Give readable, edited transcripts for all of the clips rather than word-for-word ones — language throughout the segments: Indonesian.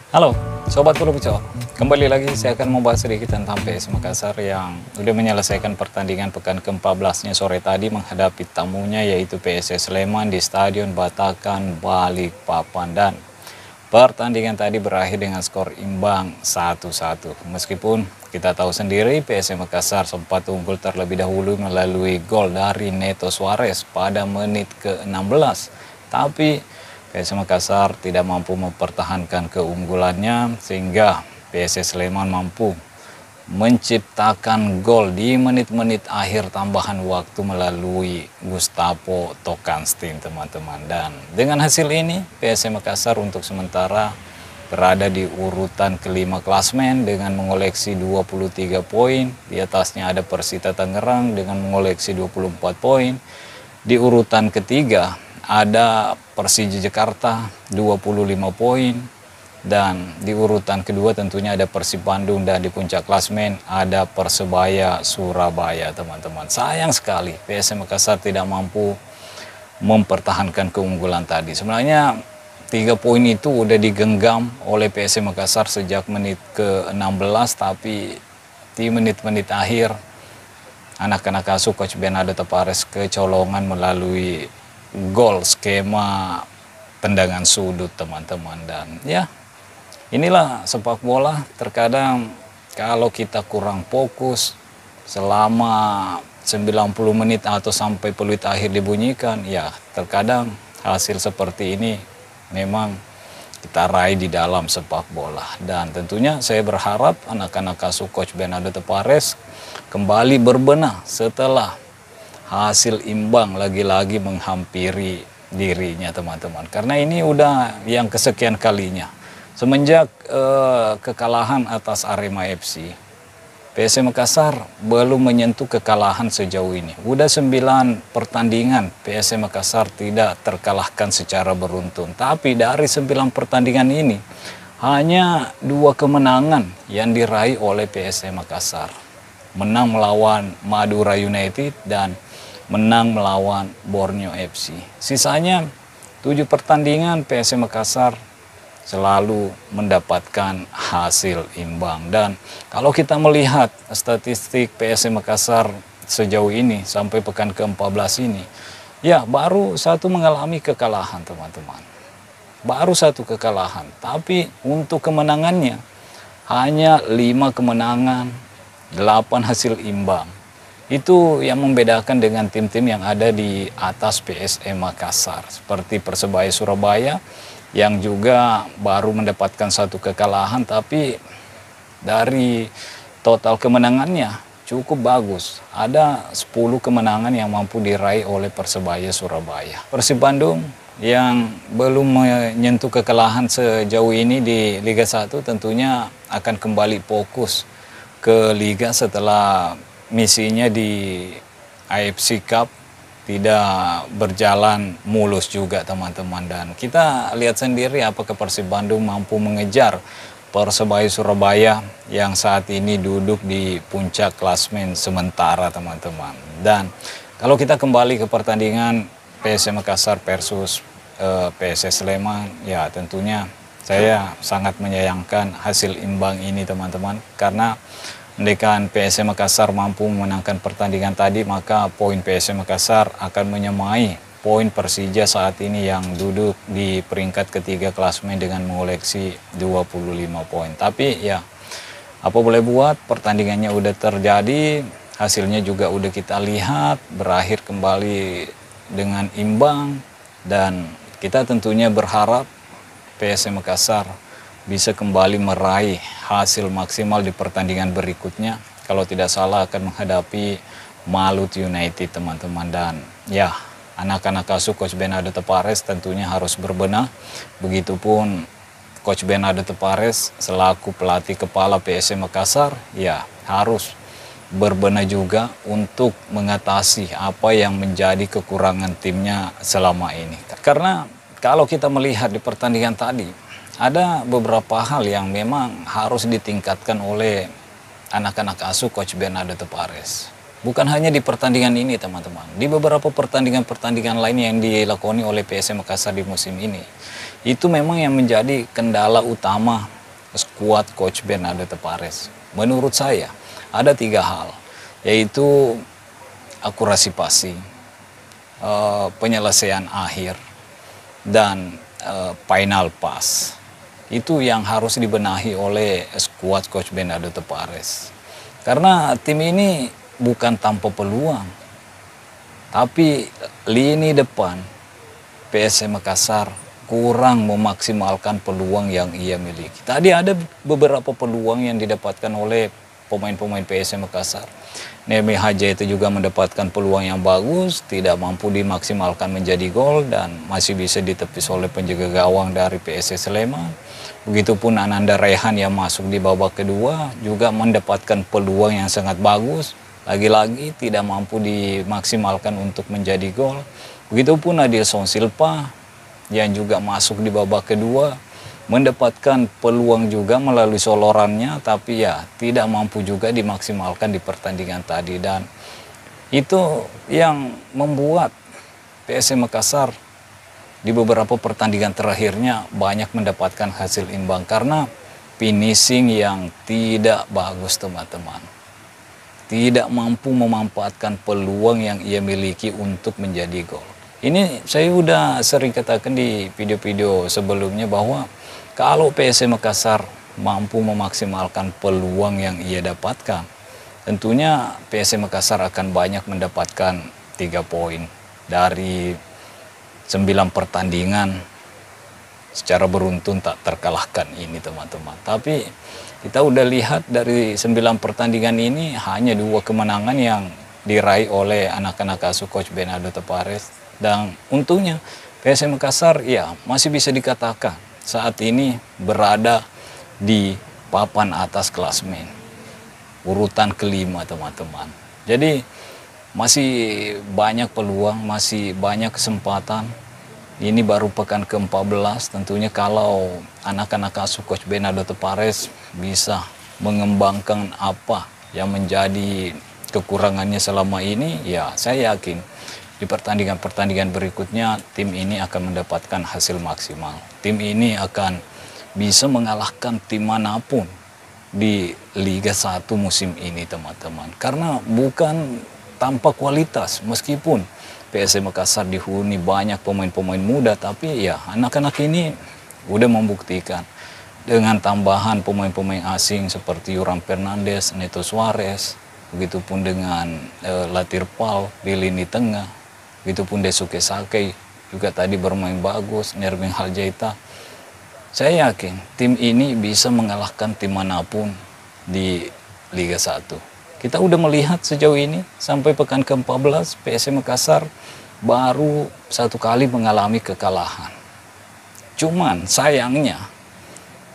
Halo, Sobat Guru Picok. Kembali lagi saya akan membahas sedikit tentang PS Makassar yang sudah menyelesaikan pertandingan pekan ke-14-nya sore tadi menghadapi tamunya yaitu PSS Sleman di Stadion Batakan Balikpapan. Dan pertandingan tadi berakhir dengan skor imbang 1-1. Meskipun kita tahu sendiri PSS Makassar sempat unggul terlebih dahulu melalui gol dari Neto Suarez pada menit ke-16. Tapi PSS Makassar tidak mampu mempertahankan keunggulannya sehingga PSS Sleman mampu menciptakan gol di menit-menit akhir tambahan waktu melalui Gustavo Tokanstin, teman-teman. Dan dengan hasil ini PSS Makassar untuk sementara berada di urutan kelima klasmen dengan mengoleksi 23 poin. Di atasnya ada Persita Tangerang dengan mengoleksi 24 poin. Di urutan ketiga ada Persija Jakarta 25 poin, dan di urutan kedua tentunya ada Persib Bandung, dan di puncak klasmen ada Persebaya Surabaya, teman-teman. Sayang sekali PSS Makassar tidak mampu mempertahankan keunggulan tadi. Sebenarnya 3 poin itu udah digenggam oleh PSS Makassar sejak menit ke-16, tapi di menit-menit akhir anak-anak asuh Coach Bernardo Tapares kecolongan melalui gol skema tendangan sudut, teman-teman. Dan ya, inilah sepak bola. Terkadang kalau kita kurang fokus selama 90 menit atau sampai peluit akhir dibunyikan, ya terkadang hasil seperti ini memang kita raih di dalam sepak bola. Dan tentunya saya berharap anak-anak asuh Coach Bernardo Tapares kembali berbenah setelah hasil imbang lagi-lagi menghampiri dirinya, teman-teman. Karena ini udah yang kesekian kalinya semenjak kekalahan atas Arema FC. PSS Makassar belum menyentuh kekalahan sejauh ini. Udah 9 pertandingan PSS Makassar tidak terkalahkan secara beruntun. Tapi dari 9 pertandingan ini hanya 2 kemenangan yang diraih oleh PSS Makassar. Menang melawan Madura United dan menang melawan Borneo FC. Sisanya 7 pertandingan PSS Makassar selalu mendapatkan hasil imbang. Dan kalau kita melihat statistik PSS Makassar sejauh ini sampai pekan ke-14 ini, ya baru 1 mengalami kekalahan, teman-teman. Baru 1 kekalahan, tapi untuk kemenangannya hanya 5 kemenangan, 8 hasil imbang. Itu yang membedakan dengan tim-tim yang ada di atas PSS Makassar seperti Persebaya Surabaya yang juga baru mendapatkan 1 kekalahan, tapi dari total kemenangannya cukup bagus. Ada 10 kemenangan yang mampu diraih oleh Persebaya Surabaya. Persib Bandung yang belum menyentuh kekalahan sejauh ini di Liga 1 tentunya akan kembali fokus ke Liga setelah misinya di AFC Cup tidak berjalan mulus juga, teman-teman. Dan kita lihat sendiri apakah Persib Bandung mampu mengejar Persebaya Surabaya yang saat ini duduk di puncak klasmen sementara, teman-teman. Dan kalau kita kembali ke pertandingan PSS Makassar versus PSS Sleman, ya tentunya saya sangat menyayangkan hasil imbang ini, teman-teman, karena andaikan PSS Makassar mampu memenangkan pertandingan tadi, maka poin PSS Makassar akan menyamai poin Persija saat ini yang duduk di peringkat ketiga klasmen dengan mengoleksi 25 poin. Tapi ya, apa boleh buat, pertandingannya udah terjadi, hasilnya juga udah kita lihat, berakhir kembali dengan imbang. Dan kita tentunya berharap PSS Makassar bisa kembali meraih hasil maksimal di pertandingan berikutnya. Kalau tidak salah akan menghadapi Malut United, teman-teman. Dan ya, anak-anak asuh Coach Bernardo Tapares tentunya harus berbenah. Begitupun Coach Bernardo Tapares selaku pelatih kepala PSS Makassar, ya harus berbenah juga untuk mengatasi apa yang menjadi kekurangan timnya selama ini. Karena kalau kita melihat di pertandingan tadi, ada beberapa hal yang memang harus ditingkatkan oleh anak-anak asuh Coach Bernardo Tapares. Bukan hanya di pertandingan ini, teman-teman. Di beberapa pertandingan-pertandingan lain yang dilakoni oleh PSS Makassar di musim ini. Itu memang yang menjadi kendala utama skuad Coach Bernardo Tavares? Menurut saya ada 3 hal, yaitu akurasi passing, penyelesaian akhir, dan final pass. Itu yang harus dibenahi oleh skuad Coach Bernardo Tavares. Karena tim ini bukan tanpa peluang, tapi lini depan PSM Makassar kurang memaksimalkan peluang yang ia miliki. Tadi ada beberapa peluang yang didapatkan oleh pemain-pemain PSM Makassar. Nemi Haja itu juga mendapatkan peluang yang bagus, tidak mampu dimaksimalkan menjadi gol dan masih bisa ditepis oleh penjaga gawang dari PSS Sleman. Begitupun Ananda Rehan yang masuk di babak kedua juga mendapatkan peluang yang sangat bagus, lagi-lagi tidak mampu dimaksimalkan untuk menjadi gol. Begitupun Adilson Silva yang juga masuk di babak kedua, mendapatkan peluang juga melalui solorannya, tapi ya tidak mampu juga dimaksimalkan di pertandingan tadi. Dan itu yang membuat PSM Makassar di beberapa pertandingan terakhirnya banyak mendapatkan hasil imbang karena finishing yang tidak bagus, teman-teman. Tidak mampu memanfaatkan peluang yang ia miliki untuk menjadi gol. Ini saya udah sering katakan di video-video sebelumnya bahwa kalau PSM Makassar mampu memaksimalkan peluang yang ia dapatkan, tentunya PSM Makassar akan banyak mendapatkan 3 poin dari 9 pertandingan secara beruntun tak terkalahkan ini, teman-teman. Tapi kita udah lihat dari 9 pertandingan ini hanya 2 kemenangan yang diraih oleh anak-anak asuh Coach Bernardo Tavares. Dan untungnya PSM Makassar ya masih bisa dikatakan saat ini berada di papan atas klasemen, urutan kelima, teman-teman. Jadi masih banyak peluang, masih banyak kesempatan. Ini baru pekan ke-14, tentunya kalau anak-anak asuh Coach Bernardo Tavares bisa mengembangkan apa yang menjadi kekurangannya selama ini, ya saya yakin di pertandingan-pertandingan berikutnya tim ini akan mendapatkan hasil maksimal. Tim ini akan bisa mengalahkan tim manapun di Liga 1 musim ini, teman-teman. Karena bukan tanpa kualitas, meskipun PSM Makassar dihuni banyak pemain-pemain muda, tapi ya anak-anak ini udah membuktikan dengan tambahan pemain-pemain asing seperti Yoram Fernandes, Neto Suarez, begitupun dengan Latir Pal di lini tengah. Begitupun Desuke Sake juga tadi bermain bagus, Nermin Haljaita. Saya yakin tim ini bisa mengalahkan tim manapun di Liga 1. Kita udah melihat sejauh ini sampai pekan ke-14 PSM Makassar baru 1 kali mengalami kekalahan. Cuman sayangnya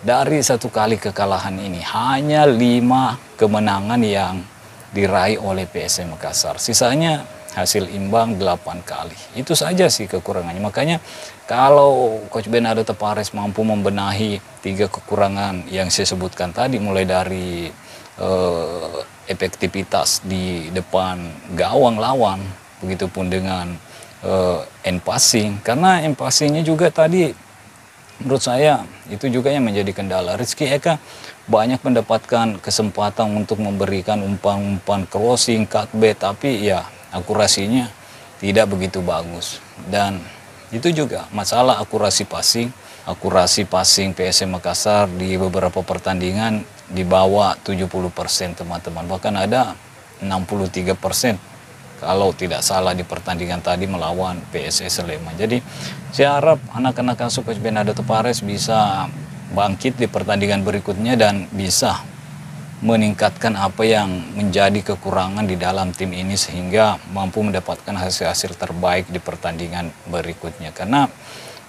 dari 1 kali kekalahan ini hanya 5 kemenangan yang diraih oleh PSM Makassar. Sisanya hasil imbang 8 kali. Itu saja sih kekurangannya. Makanya kalau Coach Bernardo Tavares mampu membenahi 3 kekurangan yang saya sebutkan tadi, mulai dari efektivitas di depan gawang lawan, begitupun dengan end passing, karena end passingnya juga tadi menurut saya itu juga yang menjadi kendala. Rizky Eka banyak mendapatkan kesempatan untuk memberikan umpan-umpan crossing, cutback, tapi ya akurasinya tidak begitu bagus. Dan itu juga masalah akurasi passing PSM Makassar di beberapa pertandingan di bawah 70%, teman-teman. Bahkan ada 63% kalau tidak salah di pertandingan tadi melawan PSS Sleman. Jadi saya harap anak-anak asuh Coach Bernardo Tavares bisa bangkit di pertandingan berikutnya dan bisa meningkatkan apa yang menjadi kekurangan di dalam tim ini sehingga mampu mendapatkan hasil-hasil terbaik di pertandingan berikutnya. Karena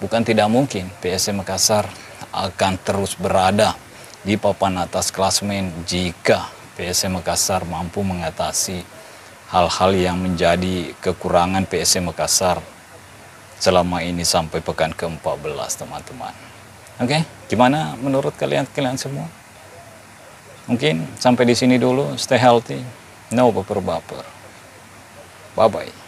bukan tidak mungkin PSM Makassar akan terus berada di papan atas klasemen jika PSM Makassar mampu mengatasi hal-hal yang menjadi kekurangan PSM Makassar selama ini sampai pekan ke-14, teman-teman. Oke, gimana menurut kalian semua? Mungkin sampai di sini dulu. Stay healthy, no baper-baper. Bye-bye.